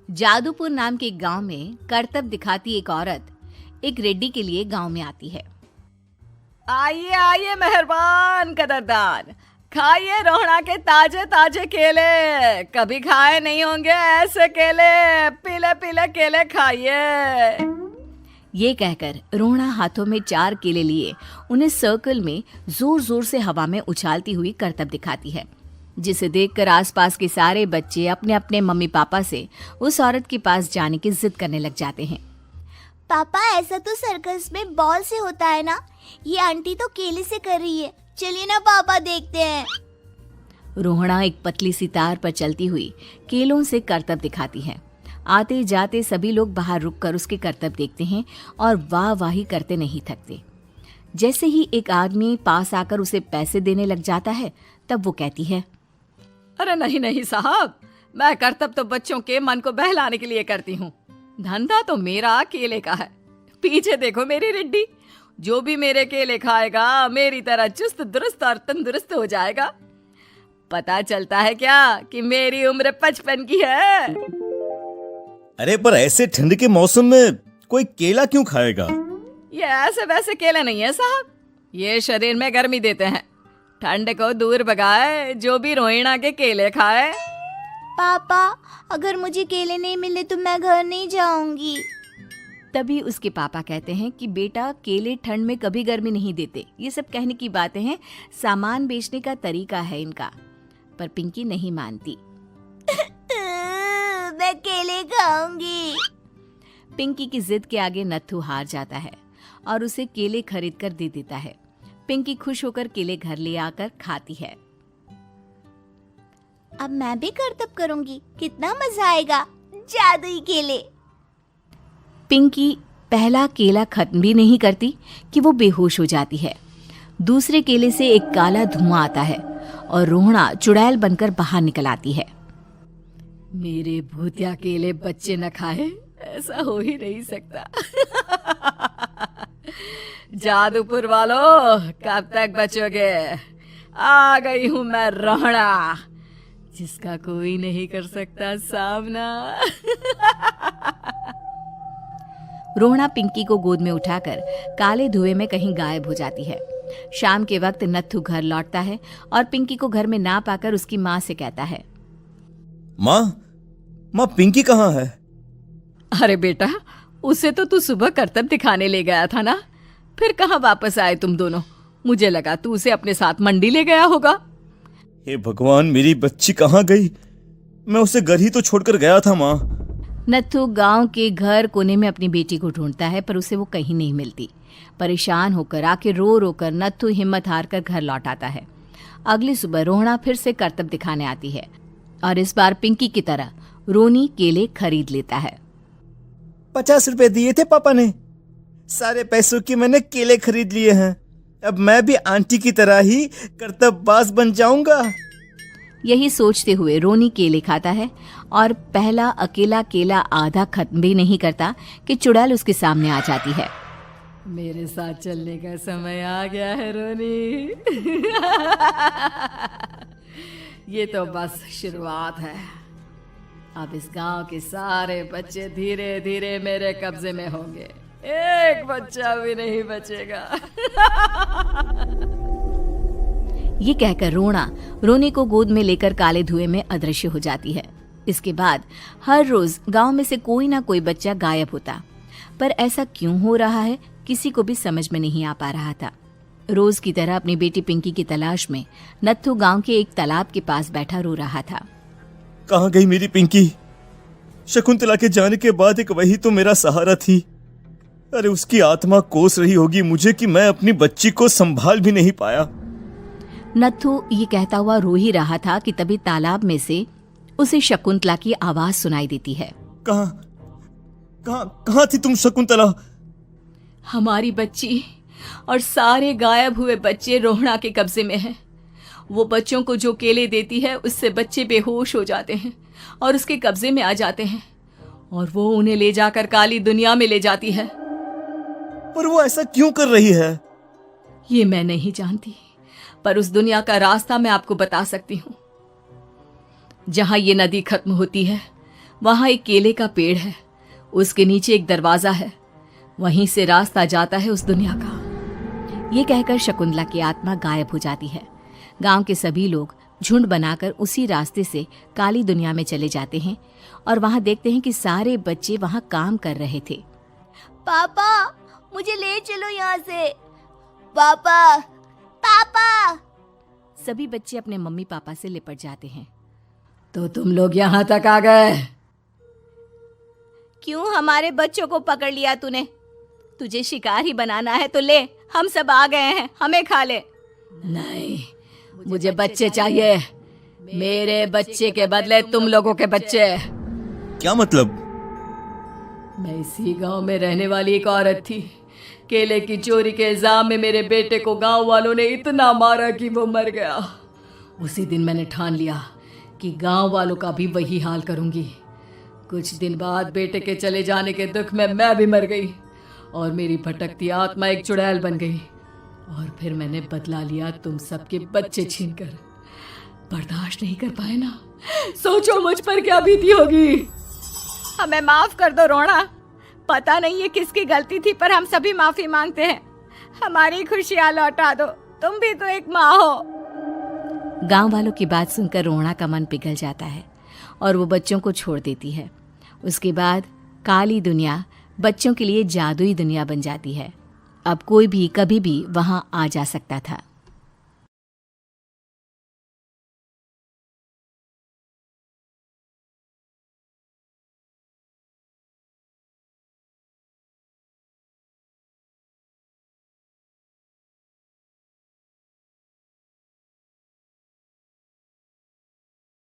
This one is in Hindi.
जादूपुर नाम के एक गांव में करतब दिखाती एक औरत एक रेड्डी के लिए गांव में आती है। आइए आइए मेहरबान कदरदान, खाइए रोहड़ा के ताजे ताजे केले। कभी खाए नहीं होंगे ऐसे केले, पीले पीले केले खाइए। ये कहकर रोहड़ा हाथों में 4 केले लिए उन्हें सर्कल में जोर जोर से हवा में उछालती हुई करतब दिखाती है, जिसे देखकर आसपास के सारे बच्चे अपने अपने मम्मी पापा से उस औरत के पास जाने की जिद करने लग जाते हैं। पापा, ऐसा तो सर्कस में बॉल से होता है ना, ये आंटी तो केले से कर रही है। चलिए ना पापा, देखते हैं। रोहड़ा एक पतली सी तार पर चलती हुई केलों से करतब दिखाती है। आते जाते सभी लोग बाहर रुककर उसके करतब देखते हैं और वाह वाही करते नहीं थकते। जैसे ही एक आदमी पास आकर उसे पैसे देने लग जाता है, तब वो कहती है, अरे नहीं नहीं साहब, मैं करतब तो बच्चों के मन को बहलाने के लिए करती हूँ। धंधा तो मेरा केले का है। पीछे देखो मेरी रिड्डी, जो भी मेरे केले खाएगा मेरी तरह चुस्त दुरुस्त और तंदुरुस्त हो जाएगा। पता चलता है क्या कि मेरी उम्र 55 की है। अरे पर ऐसे ठंड के मौसम में कोई केला क्यों खाएगा? ये ऐसे वैसे केले नहीं है साहब, ये शरीर में गर्मी देते हैं। ठंड को दूर भगाए जो भी रोहिणा के केले खाए। पापा, अगर मुझे केले नहीं मिले तो मैं घर नहीं जाऊंगी। तभी उसके पापा कहते हैं कि बेटा, केले ठंड में कभी गर्मी नहीं देते। ये सब कहने की बातें हैं, सामान बेचने का तरीका है इनका। पर पिंकी नहीं मानती। मैं केले खाऊंगी। पिंकी की जिद के आगे नत्थू हार जाता है और उसे केले खरीद कर दे देता है। पिंकी खुश होकर केले घर ले आकर खाती है। अब मैं भी करतब करूंगी, कितना मजा आएगा। जादुई केले। पिंकी पहला केला खत्म भी नहीं करती कि वो बेहोश हो जाती है। दूसरे केले से एक काला धुआं आता है और रोहड़ा चुड़ैल बनकर बाहर निकल आती है। मेरे भूतिया केले बच्चे न खाए, ऐसा हो ही नहीं सकता। जादूपुर वालों, कब तक बचोगे? आ गई हूं मैं रोहड़ा, जिसका कोई नहीं कर सकता सामना। रोहड़ा पिंकी को गोद में उठाकर काले धुएं में कहीं गायब हो जाती है। शाम के वक्त नत्थू घर लौटता है और पिंकी को घर में ना पाकर उसकी माँ से कहता है, माँ पिंकी कहाँ है? अरे बेटा, उसे तो तू सुबह करतब दिखाने ले गया था ना, फिर कहाँ वापस आए तुम दोनों? मुझे लगा तू उसे अपने साथ मंडी ले गया होगा। हे भगवान, मेरी बच्ची कहाँ गई? मैं उसे घर ही तो छोड़कर गया था माँ। नत्थू गांव के घर कोने में अपनी बेटी को ढूंढता है, पर उसे वो कहीं नहीं मिलती। परेशान होकर आखिर रो रो कर नत्थू हिम्मत हार कर घर लौट आता है। अगली सुबह रोहड़ा फिर से करतब दिखाने आती है और इस बार पिंकी की तरह रोनी केले खरीद लेता है। 50 रुपए दिए थे पापा ने, सारे पैसों की मैंने केले खरीद लिए हैं। अब मैं भी आंटी की तरह ही करतबबाज बन जाऊंगा। यही सोचते हुए रोनी केले खाता है और पहला अकेला केला आधा खत्म भी नहीं करता कि चुड़ैल उसके सामने आ जाती है। मेरे साथ चलने का समय आ गया है रोनी। ये तो बस शुरुआत है। अब इस गांव के सारे बच्चे धीरे धीरे मेरे कब्जे में होंगे, एक बच्चा भी नहीं बचेगा। ये कहकर रोना रोनी को गोद में लेकर काले धुएं में अदृश्य हो जाती है। इसके बाद हर रोज गांव में से कोई ना कोई बच्चा गायब होता, पर ऐसा क्यों हो रहा है किसी को भी समझ में नहीं आ पा रहा था। रोज की तरह अपनी बेटी पिंकी की तलाश में नत्थू गांव के एक तालाब के पास बैठा रो रहा था। कहाँ गई मेरी पिंकी? शकुंतला के जाने के बाद एक वही तो मेरा सहारा थी। अरे उसकी आत्मा कोस रही होगी मुझे कि मैं अपनी बच्ची को संभाल भी नहीं पाया। नत्थू ये कहता हुआ रो ही रहा था कि तभी तालाब में से उसे शकुंतला की आवाज सुनाई देती है। कहाँ थी तुम शकुंतला? हमारी बच्ची और सारे गायब हुए बच्चे रोहड़ा के कब्जे में हैं। वो बच्चों को जो केले देती है उससे बच्चे बेहोश हो जाते हैं और उसके कब्जे में आ जाते हैं और वो उन्हें ले जाकर काली दुनिया में ले जाती है। पर वो ऐसा क्यों कर रही है? ये मैं नहीं जानती, पर उस दुनिया का रास्ता मैं आपको बता सकती हूँ। जहां ये नदी खत्म होती है वहां एक केले का पेड़ है, उसके नीचे एक दरवाजा है, वहीं से रास्ता जाता है उस दुनिया का। ये कहकर शकुंतला की आत्मा गायब हो जाती है। गांव के सभी लोग झुंड बनाकर उसी रास्ते से काली दुनिया में चले जाते हैं और वहां देखते हैं कि सारे बच्चे वहां काम कर रहे थे। पापा मुझे ले चलो यहाँ से। पापा पापा। सभी बच्चे अपने मम्मी पापा से लिपट जाते हैं। तो तुम लोग यहाँ तक आ गए? क्यों हमारे बच्चों को पकड़ लिया तूने? तुझे शिकार ही बनाना है तो ले, हम सब आ गए हैं, हमें खा ले। नहीं, मुझे बच्चे चाहिए। मेरे बच्चे के बदले तुम लोगों के बच्चे। क्या मतलब? मैं इसी गांव में रहने वाली एक औरत थी। केले की चोरी के इल्जाम में मेरे बेटे को गांव वालों ने इतना मारा कि वो मर गया। उसी दिन मैंने ठान लिया कि गांव वालों का भी वही हाल करूंगी। कुछ दिन बाद बेटे के चले जाने के दुख में मैं भी मर गई और मेरी भटकती आत्मा एक चुड़ैल बन गई। और फिर मैंने बदला लिया तुम सबके बच्चे छीनकर। बर्दाश्त नहीं कर पाए ना? सोचो मुझ पर क्या बीती होगी। हमें माफ कर दो रोना। पता नहीं ये किसकी गलती थी, पर हम सभी माफी मांगते हैं। हमारी खुशियां लौटा दो, तुम भी तो एक माँ हो। गांव वालों की बात सुनकर रोना का मन पिघल जाता है और वो बच्चों को छोड़ देती है। उसके बाद काली दुनिया बच्चों के लिए जादुई दुनिया बन जाती है। अब कोई भी कभी भी वहां आ जा सकता था।